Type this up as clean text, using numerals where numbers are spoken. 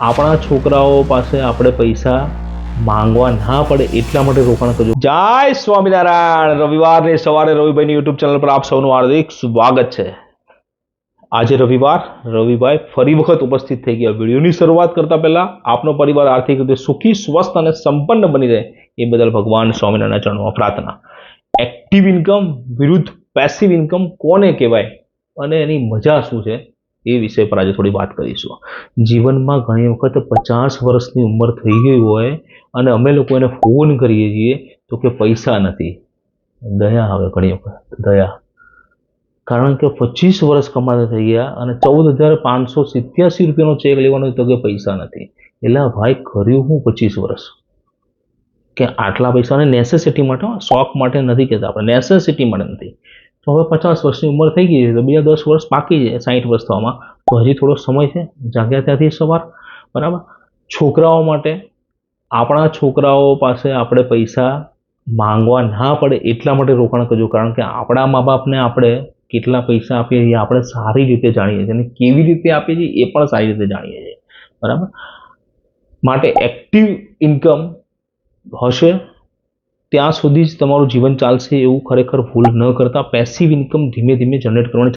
આપણા છોકરાઓ પાસે આપણે પૈસા માંગવા ના પડે એટલા માટે રોકાણ કરજો. જય સ્વામિનારાયણ. રવિવારની સવારે રવિભાઈની યુટ્યુબ ચેનલ પર આપ સૌનું હાર્દિક સ્વાગત છે. આજે રવિભાઈ ફરી વખત ઉપસ્થિત થઈ ગયા. વિડીયોની શરૂઆત કરતા પહેલા આપનો પરિવાર આર્થિક રીતે સુખી, સ્વસ્થ અને સંપન્ન બની રહે એ બદલ ભગવાન સ્વામિનારાયણના ચરણોમાં પ્રાર્થના. એક્ટિવ ઇન્કમ વિરુદ્ધ પેસિવ ઇન્કમ કોને કહેવાય અને એની મજા શું છે એ વિષય પર આજે થોડી વાત કરીશું. જીવનમાં ઘણી વખત 50 વર્ષની ઉંમર થઈ ગઈ હોય અને અમે લોકો એને ફોન કરીએ છીએ તો કે પૈસા નથી. દયા આવે ઘણી વખત, દયા. કારણ કે 25 વર્ષ કમાતા થઈ ગયા અને 14,587 રૂપિયાનો ચેક લેવાનો તો કે પૈસા નથી. એટલે ભાઈ કર્યું હું 25 વર્ષ કે આટલા પૈસાને નેસેસિટી માટે, શોખ માટે નથી કહેતા આપણે, નેસેસિટી માટે નથી. તો હવે 50 વર્ષની ઉંમર થઈ ગઈ છે તો બીજા 10 વર્ષ બાકી છે 60 વર્ષ થવામાં, તો હજી થોડો સમય છે. જાગ્યા ત્યાંથી સવાર, બરાબર. છોકરાઓ માટે, આપણા છોકરાઓ પાસે આપણે પૈસા માંગવા ના પડે એટલા માટે રોકાણ કરજો. કારણ કે આપણા મા બાપને આપણે કેટલા પૈસા આપીએ છીએ આપણે સારી રીતે જાણીએ છીએ અને કેવી રીતે આપીએ છીએ એ પણ સારી રીતે જાણીએ છીએ, બરાબર. માટે એક્ટિવ ઇન્કમ હશે ત્યાં સુધી જ તમારું જીવન ચાલશે એવું ખરેખર ભૂલ ન કરતા પેસિવ ઇન્કમ ધીમે ધીમે જનરેટ કરવાની